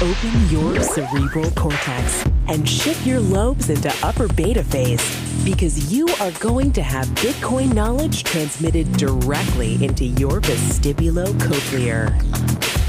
Open your cerebral cortex and shift your lobes into upper beta phase, because you are going to have Bitcoin knowledge transmitted directly into your vestibulocochlear.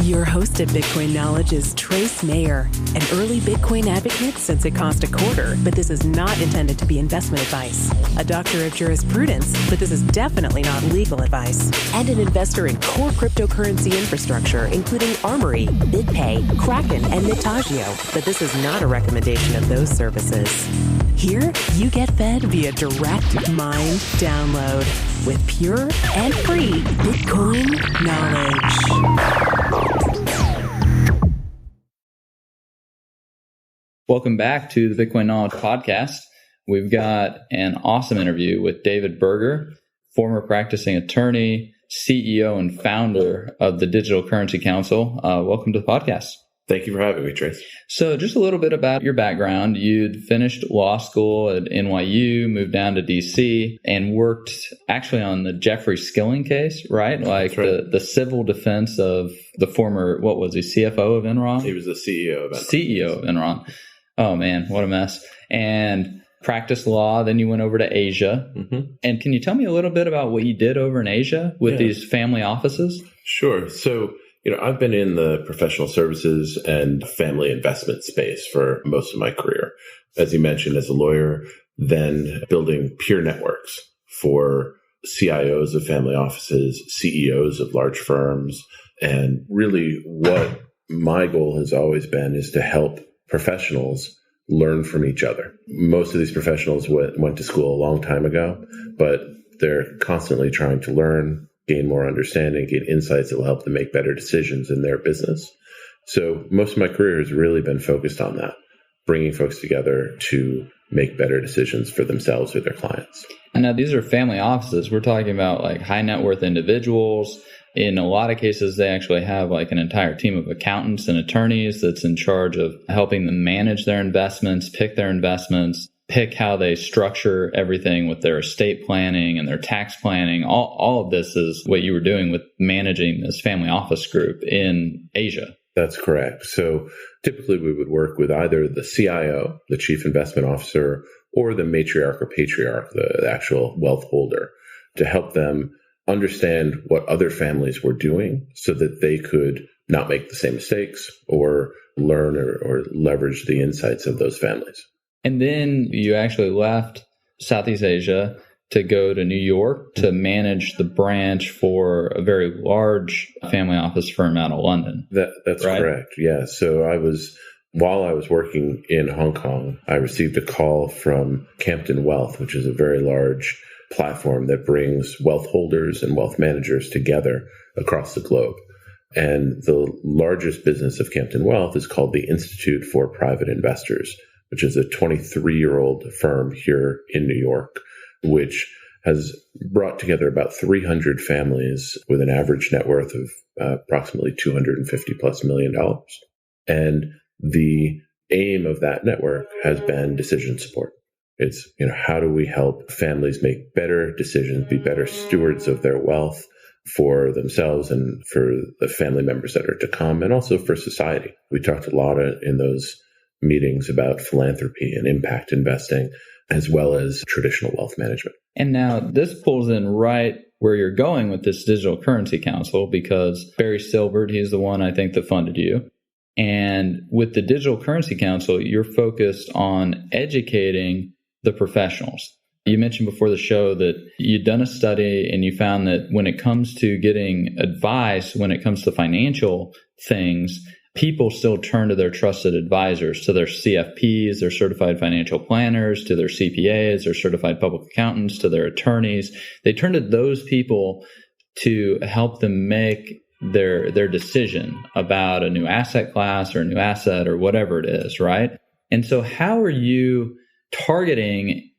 Your host of Bitcoin Knowledge is Trace Mayer, an early Bitcoin advocate since it cost $0.25, but this is not intended to be investment advice. A doctor of jurisprudence, but this is definitely not legal advice. And an investor in core cryptocurrency infrastructure, including Armory, BitPay, Kraken, and Mitagio, but this is not a recommendation of those services. Here, you get fed via direct mind download with pure and free Bitcoin knowledge. Welcome back to the Bitcoin Knowledge Podcast. We've got an awesome interview with David Berger, former practicing attorney, CEO, and founder of the Digital Currency Council. Welcome to the podcast. Thank you for having me, Trace. So just a little bit about your background. You'd finished law school at NYU, moved down to DC, and worked actually on the Jeffrey Skilling case, right? Like right. The civil defense of the former, what was he, CFO of Enron? He was the CEO of Enron. CEO of Enron. Oh, man, what a mess. And practiced law. Then you went over to Asia. Mm-hmm. And can you tell me a little bit about what you did over in Asia with these family offices? Sure. So, I've been in the professional services and family investment space for most of my career. As you mentioned, as a lawyer, then building peer networks for CIOs of family offices, CEOs of large firms. And really what my goal has always been is to help professionals learn from each other. Most of these professionals went to school a long time ago, but they're constantly trying to learn, gain more understanding, gain insights that will help them make better decisions in their business. So most of my career has really been focused on that, bringing folks together to make better decisions for themselves or their clients. And now these are family offices. We're talking about like high net worth individuals. In a lot of cases, they actually have like an entire team of accountants and attorneys that's in charge of helping them manage their investments, pick how they structure everything with their estate planning and their tax planning. All of this is what you were doing with managing this family office group in Asia. That's correct. So typically we would work with either the CIO, the chief investment officer, or the matriarch or patriarch, the actual wealth holder, to help them understand what other families were doing so that they could not make the same mistakes or learn or leverage the insights of those families. And then you actually left Southeast Asia to go to New York to manage the branch for a very large family office firm out of London. That's right? Correct. Yeah. So while I was working in Hong Kong, I received a call from Campton Wealth, which is a very large platform that brings wealth holders and wealth managers together across the globe. And the largest business of Campton Wealth is called the Institute for Private Investors, which is a 23-year-old firm here in New York, which has brought together about 300 families with an average net worth of approximately $250+ million. And the aim of that network has been decision support. It's, how do we help families make better decisions, be better stewards of their wealth for themselves and for the family members that are to come, and also for society. We talked a lot in those meetings about philanthropy and impact investing, as well as traditional wealth management. And now this pulls in right where you're going with this Digital Currency Council, because Barry Silbert, he's the one I think that funded you. And with the Digital Currency Council, you're focused on educating the professionals. You mentioned before the show that you'd done a study and you found that when it comes to getting advice, when it comes to financial things, people still turn to their trusted advisors, to their CFPs, their certified financial planners, to their CPAs, their certified public accountants, to their attorneys. They turn to those people to help them make their decision about a new asset class or a new asset or whatever it is, right? And so how are you targeting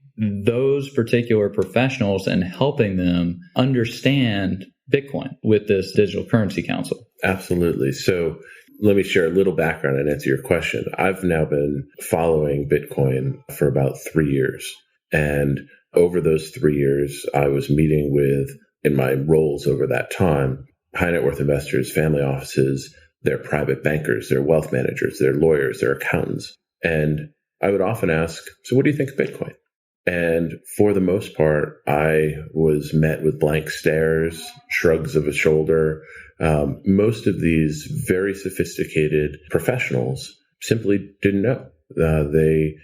those particular professionals and helping them understand Bitcoin with this Digital Currency Council? Absolutely. So let me share a little background and answer your question. I've now been following Bitcoin for about 3 years. And over those 3 years, I was meeting with, in my roles over that time, high net worth investors, family offices They're private bankers, they're wealth managers, they're lawyers, they're accountants. And I would often ask, so what do you think of Bitcoin? And for the most part, I was met with blank stares, shrugs of a shoulder. Most of these very sophisticated professionals simply didn't know. They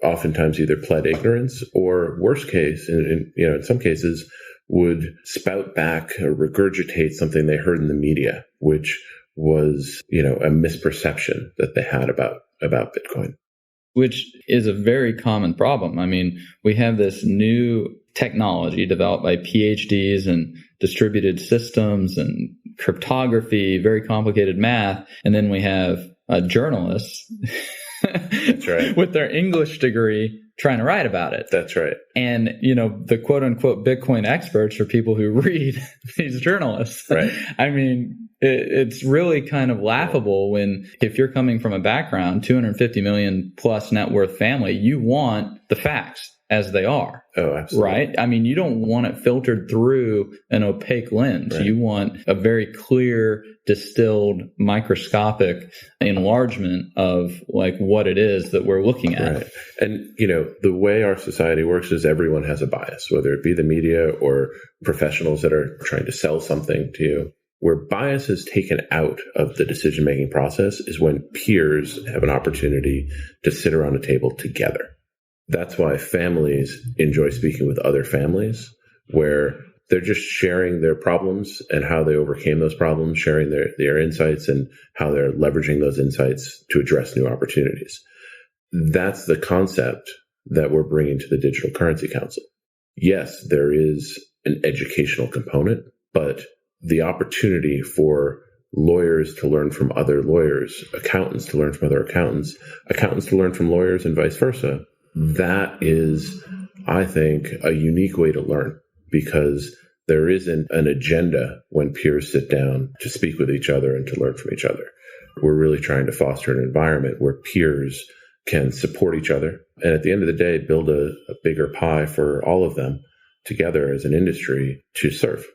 oftentimes either pled ignorance or, worst case, in some cases, would spout back or regurgitate something they heard in the media, which was, a misperception that they had about Bitcoin. Which is a very common problem. I mean, we have this new technology developed by PhDs and distributed systems and cryptography, very complicated math. And then we have journalists That's right. with their English degree trying to write about it. That's right. And, the quote unquote Bitcoin experts are people who read these journalists. Right. I mean, it's really kind of laughable when, if you're coming from a background, 250 million plus net worth family, you want the facts as they are. Oh, absolutely. Right? I mean, you don't want it filtered through an opaque lens. Right. You want a very clear, distilled, microscopic enlargement of like what it is that we're looking at. Right. And, the way our society works is everyone has a bias, whether it be the media or professionals that are trying to sell something to you. Where bias is taken out of the decision-making process is when peers have an opportunity to sit around a table together. That's why families enjoy speaking with other families, where they're just sharing their problems and how they overcame those problems, sharing their insights and how they're leveraging those insights to address new opportunities. That's the concept that we're bringing to the Digital Currency Council. Yes, there is an educational component, but the opportunity for lawyers to learn from other lawyers, accountants to learn from other accountants, accountants to learn from lawyers, and vice versa, that is, I think, a unique way to learn, because there isn't an agenda when peers sit down to speak with each other and to learn from each other. We're really trying to foster an environment where peers can support each other and, at the end of the day, build a bigger pie for all of them together as an industry to serve.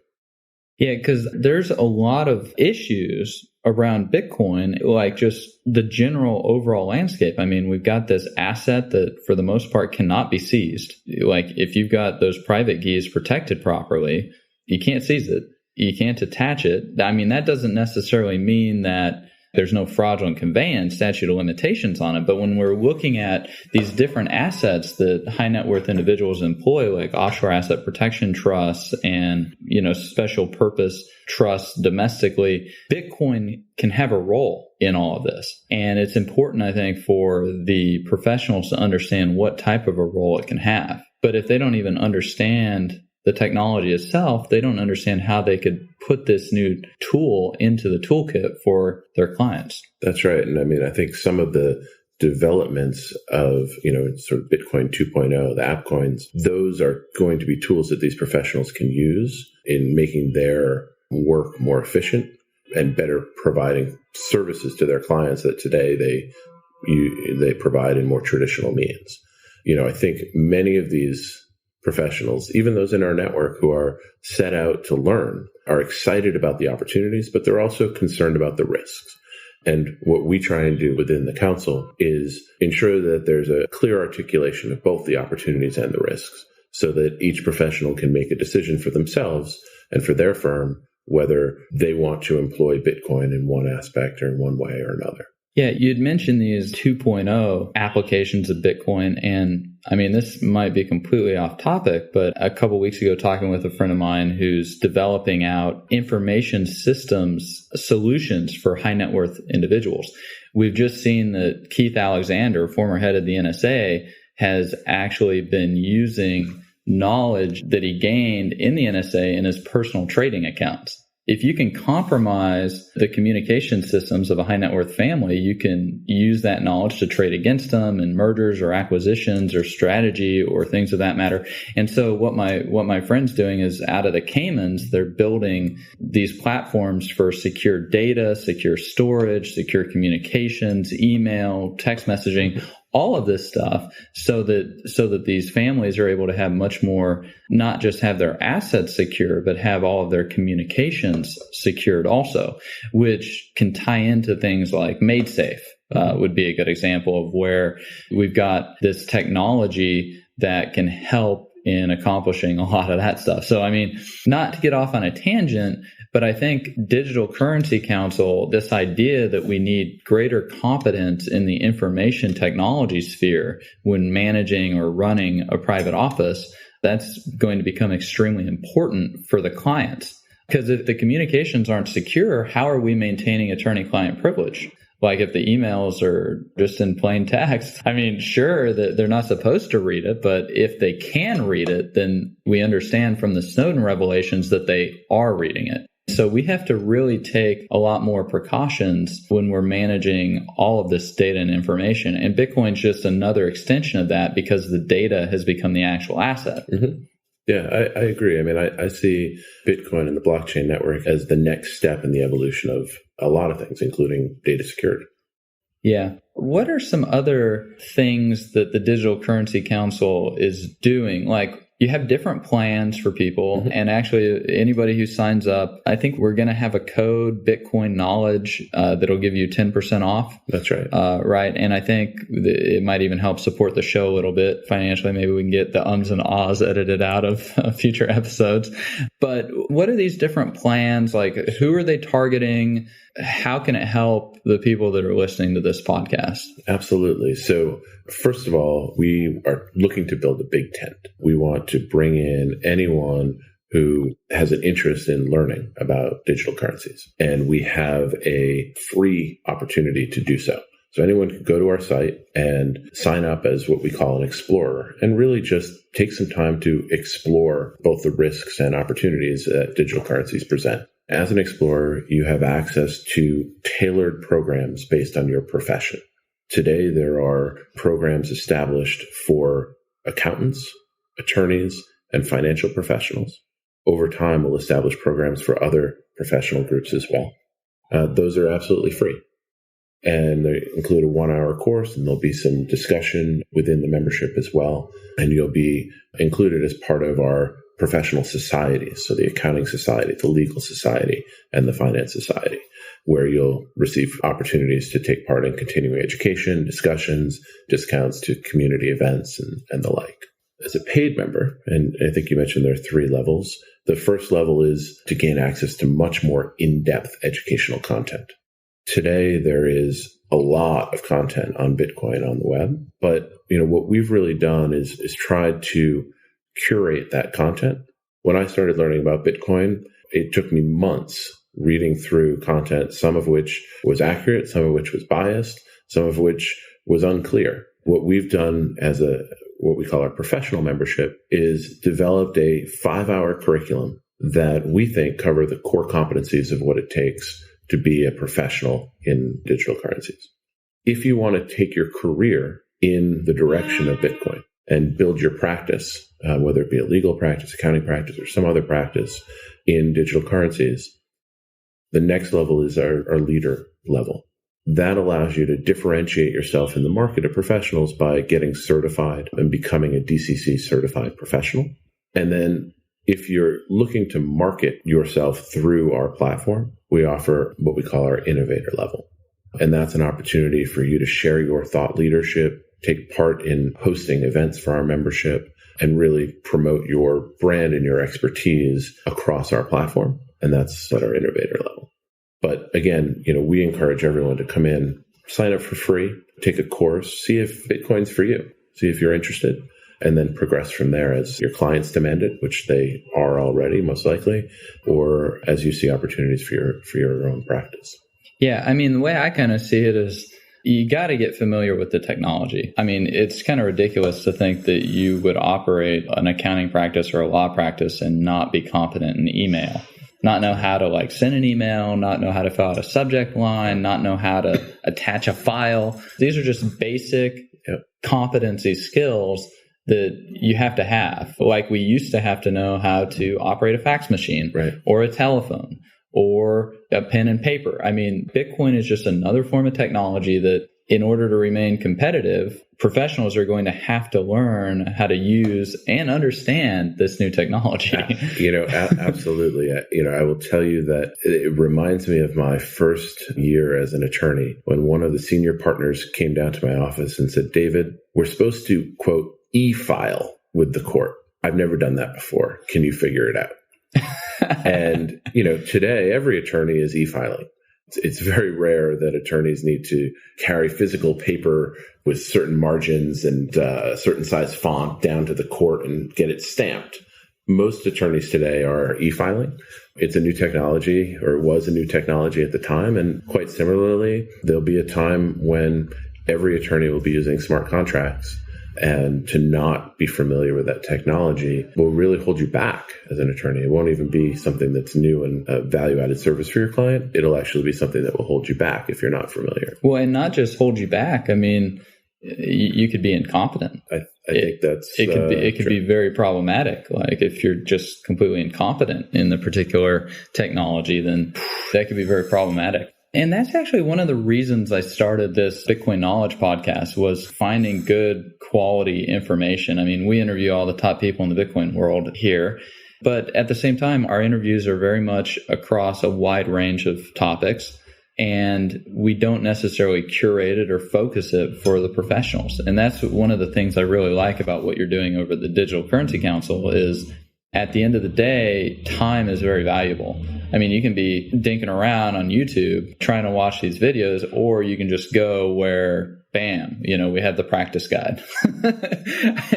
Yeah, because there's a lot of issues around Bitcoin, like just the general overall landscape. I mean, we've got this asset that for the most part cannot be seized. Like if you've got those private keys protected properly, you can't seize it. You can't attach it. I mean, that doesn't necessarily mean that there's no fraudulent conveyance statute of limitations on it. But when we're looking at these different assets that high net worth individuals employ, like offshore asset protection trusts and, special purpose trusts domestically, Bitcoin can have a role in all of this. And it's important, I think, for the professionals to understand what type of a role it can have. But if they don't even understand the technology itself, they don't understand how they could put this new tool into the toolkit for their clients. That's right. And I mean, I think some of the developments of, sort of Bitcoin 2.0, the app coins, those are going to be tools that these professionals can use in making their work more efficient and better providing services to their clients that today they provide in more traditional means. I think many of these professionals, even those in our network who are set out to learn, are excited about the opportunities, but they're also concerned about the risks. And what we try and do within the council is ensure that there's a clear articulation of both the opportunities and the risks, so that each professional can make a decision for themselves and for their firm whether they want to employ Bitcoin in one aspect or in one way or another. Yeah, you'd mentioned these 2.0 applications of Bitcoin. And I mean, this might be completely off topic, but a couple of weeks ago, talking with a friend of mine who's developing out information systems solutions for high net worth individuals. We've just seen that Keith Alexander, former head of the NSA, has actually been using knowledge that he gained in the NSA in his personal trading accounts. If you can compromise the communication systems of a high net worth family, you can use that knowledge to trade against them in mergers or acquisitions or strategy or things of that matter. And so what my friend's doing is, out of the Caymans, they're building these platforms for secure data, secure storage, secure communications, email, text messaging, all of this stuff so that these families are able to have much more, not just have their assets secure, but have all of their communications secured also, which can tie into things like MaidSafe. Would be a good example of where we've got this technology that can help in accomplishing a lot of that stuff. So, I mean, not to get off on a tangent, but I think Digital Currency Council, this idea that we need greater competence in the information technology sphere when managing or running a private office, that's going to become extremely important for the clients. Because if the communications aren't secure, how are we maintaining attorney-client privilege? Like if the emails are just in plain text, I mean, sure that they're not supposed to read it, but if they can read it, then we understand from the Snowden revelations that they are reading it. So we have to really take a lot more precautions when we're managing all of this data and information. And Bitcoin's just another extension of that because the data has become the actual asset. Mm-hmm. Yeah, I agree. I mean, I see Bitcoin and the blockchain network as the next step in the evolution of a lot of things, including data security. Yeah. What are some other things that the Digital Currency Council is doing? Like, you have different plans for people. Mm-hmm. And actually, anybody who signs up, I think we're going to have a code, Bitcoin Knowledge, that'll give you 10% off. That's right. Right. And I think it might even help support the show a little bit financially. Maybe we can get the ums and ahs edited out of future episodes. But what are these different plans? Like, who are they targeting? How can it help the people that are listening to this podcast? Absolutely. So first of all, we are looking to build a big tent. We want to bring in anyone who has an interest in learning about digital currencies. And we have a free opportunity to do so. So anyone can go to our site and sign up as what we call an explorer and really just take some time to explore both the risks and opportunities that digital currencies present. As an explorer, you have access to tailored programs based on your profession. Today, there are programs established for accountants, attorneys, and financial professionals. Over time, we'll establish programs for other professional groups as well. Those are absolutely free. And they include a 1-hour course, and there'll be some discussion within the membership as well. And you'll be included as part of our professional societies, so the accounting society, the legal society, and the finance society, where you'll receive opportunities to take part in continuing education, discussions, discounts to community events, and the like. As a paid member, and I think you mentioned there are 3 levels, the first level is to gain access to much more in-depth educational content. Today, there is a lot of content on Bitcoin on the web, but what we've really done is tried to curate that content. When I started learning about Bitcoin, it took me months reading through content, some of which was accurate, some of which was biased, some of which was unclear. What we've done as what we call our professional membership is developed a 5-hour curriculum that we think cover the core competencies of what it takes to be a professional in digital currencies. If you want to take your career in the direction of Bitcoin and build your practice, whether it be a legal practice, accounting practice, or some other practice in digital currencies, the next level is our leader level. That allows you to differentiate yourself in the market of professionals by getting certified and becoming a DCC certified professional. And then if you're looking to market yourself through our platform, we offer what we call our innovator level. And that's an opportunity for you to share your thought leadership, take part in hosting events for our membership, and really promote your brand and your expertise across our platform. And that's at our innovator level. But again, we encourage everyone to come in, sign up for free, take a course, see if Bitcoin's for you, see if you're interested, and then progress from there as your clients demand it, which they are already most likely, or as you see opportunities for your own practice. Yeah, I mean, the way I kind of see it is you got to get familiar with the technology. I mean, it's kind of ridiculous to think that you would operate an accounting practice or a law practice and not be competent in email, not know how to send an email, not know how to fill out a subject line, not know how to attach a file. These are just basic competency skills that you have to have. Like we used to have to know how to operate a fax machine, right, or a telephone or a pen and paper. I mean, Bitcoin is just another form of technology that in order to remain competitive, professionals are going to have to learn how to use and understand this new technology. Absolutely. I will tell you that it reminds me of my first year as an attorney when one of the senior partners came down to my office and said, David, we're supposed to, quote, e-file with the court. I've never done that before. Can you figure it out? And, today every attorney is e-filing. It's very rare that attorneys need to carry physical paper with certain margins and a certain size font down to the court and get it stamped. Most attorneys today are e-filing. It's a new technology, or it was a new technology at the time. And quite similarly, there'll be a time when every attorney will be using smart contracts. And to not be familiar with that technology will really hold you back as an attorney. It won't even be something that's new and a value-added service for your client. It'll actually be something that will hold you back if you're not familiar. Well, and not just hold you back. I mean, you could be incompetent. I think it could be very problematic. Like if you're just completely incompetent in the particular technology, then that could be very problematic. And that's actually one of the reasons I started this Bitcoin Knowledge podcast, was finding good quality information. I mean, we interview all the top people in the Bitcoin world here, but at the same time, our interviews are very much across a wide range of topics, and we don't necessarily curate it or focus it for the professionals. And that's one of the things I really like about what you're doing over the Digital Currency Council is, at the end of the day, time is very valuable. I mean, you can be dinking around on YouTube trying to watch these videos, or you can just go where, bam, we have the practice guide.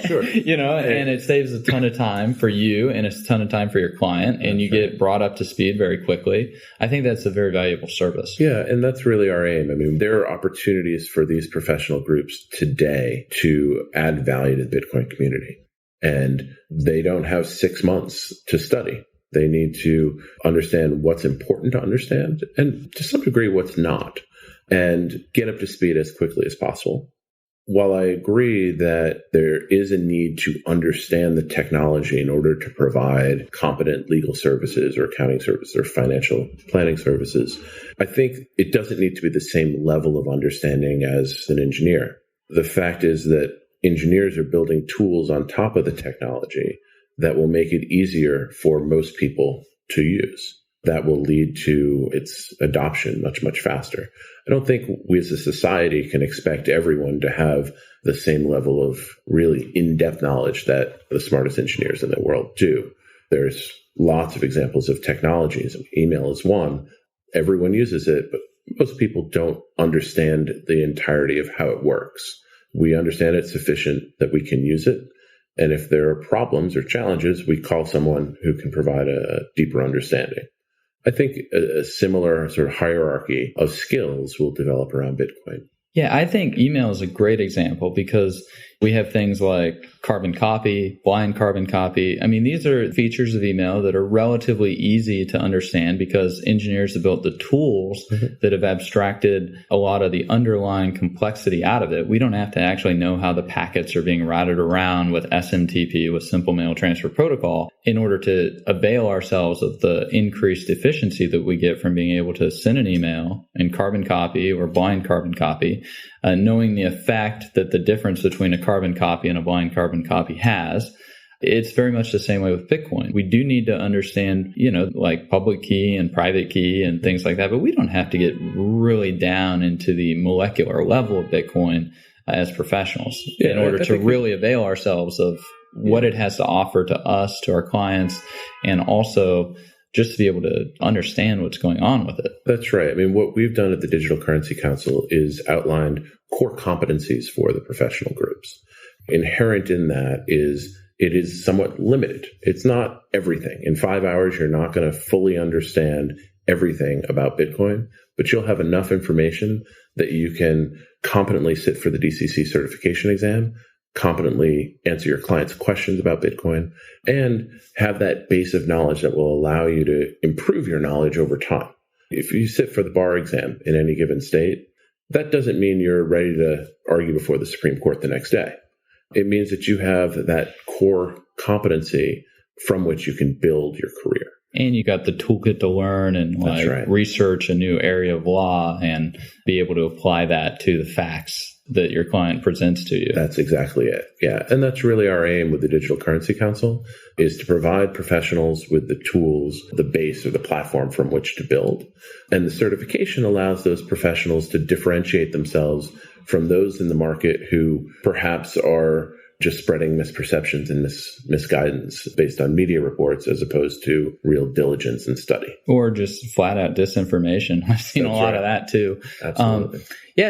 Sure. And it saves a ton of time for you and it's a ton of time for your client, and you get brought up to speed very quickly. I think that's a very valuable service. Yeah, and that's really our aim. I mean, there are opportunities for these professional groups today to add value to the Bitcoin community. And they don't have 6 months to study. They need to understand what's important to understand and to some degree what's not, and get up to speed as quickly as possible. While I agree that there is a need to understand the technology in order to provide competent legal services or accounting services or financial planning services, I think it doesn't need to be the same level of understanding as an engineer. The fact is that engineers are building tools on top of the technology that will make it easier for most people to use. That will lead to its adoption much, much faster. I don't think we as a society can expect everyone to have the same level of really in-depth knowledge that the smartest engineers in the world do. There's lots of examples of technologies. Email is one. Everyone uses it, but most people don't understand the entirety of how it works. We understand it's sufficient that we can use it. And if there are problems or challenges, we call someone who can provide a deeper understanding. I think a similar sort of hierarchy of skills will develop around Bitcoin. Yeah, I think email is a great example because we have things like carbon copy, blind carbon copy. I mean, these are features of email that are relatively easy to understand because engineers have built the tools that have abstracted a lot of the underlying complexity out of it. We don't have to actually know how the packets are being routed around with SMTP, with Simple Mail Transfer Protocol, in order to avail ourselves of the increased efficiency that we get from being able to send an email in carbon copy or blind carbon copy, knowing the effect that the difference between a carbon copy and a blind carbon copy has. It's very much the same way with Bitcoin. We do need to understand, like public key and private key and things like that, but we don't have to get really down into the molecular level of Bitcoin as professionals in order to really avail ourselves of what it has to offer to us, to our clients, and also just to be able to understand what's going on with it. That's right. I mean, what we've done at the Digital Currency Council is outlined core competencies for the professional groups. Inherent in that is it is somewhat limited. It's not everything. In 5 hours, you're not going to fully understand everything about Bitcoin, but you'll have enough information that you can competently sit for the DCC certification exam, competently answer your clients' questions about Bitcoin, and have that base of knowledge that will allow you to improve your knowledge over time. If you sit for the bar exam in any given state, that doesn't mean you're ready to argue before the Supreme Court the next day. It means that you have that core competency from which you can build your career. And you got the toolkit to learn and research a new area of law and be able to apply that to the facts that your client presents to you. That's exactly it. Yeah. And that's really our aim with the Digital Currency Council, is to provide professionals with the tools, the base or the platform from which to build. And the certification allows those professionals to differentiate themselves from those in the market who perhaps are just spreading misperceptions and misguidance based on media reports as opposed to real diligence and study. Or just flat out disinformation. I've seen a lot of that too. Absolutely.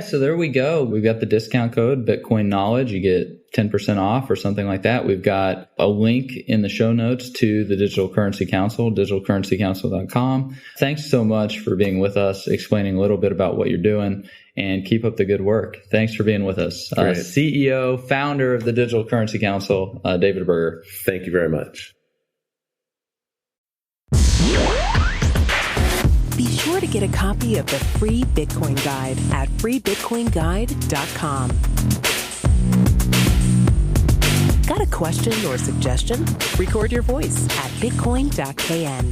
So there we go. We've got the discount code, Bitcoin Knowledge. You get 10% off or something like that. We've got a link in the show notes to the Digital Currency Council, digitalcurrencycouncil.com. Thanks so much for being with us, explaining a little bit about what you're doing, and keep up the good work. Thanks for being with us. CEO, founder of the Digital Currency Council, David Berger. Thank you very much. Be sure to get a copy of the free Bitcoin Guide at freebitcoinguide.com. Got a question or suggestion? Record your voice at bitcoin.kn.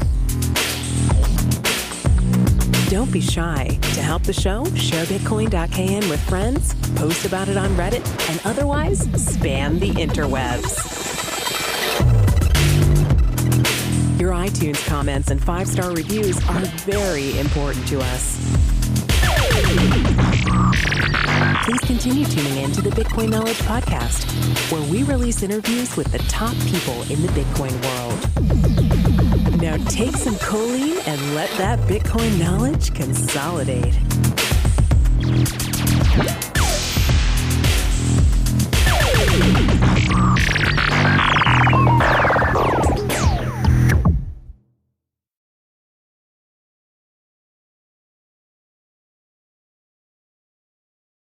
Don't be shy. To help the show, share bitcoin.kn with friends, post about it on Reddit, and otherwise spam the interwebs. Your iTunes comments and 5-star reviews are very important to us. Please continue tuning in to the Bitcoin Knowledge Podcast, where we release interviews with the top people in the Bitcoin world. Now take some choline and let that Bitcoin knowledge consolidate.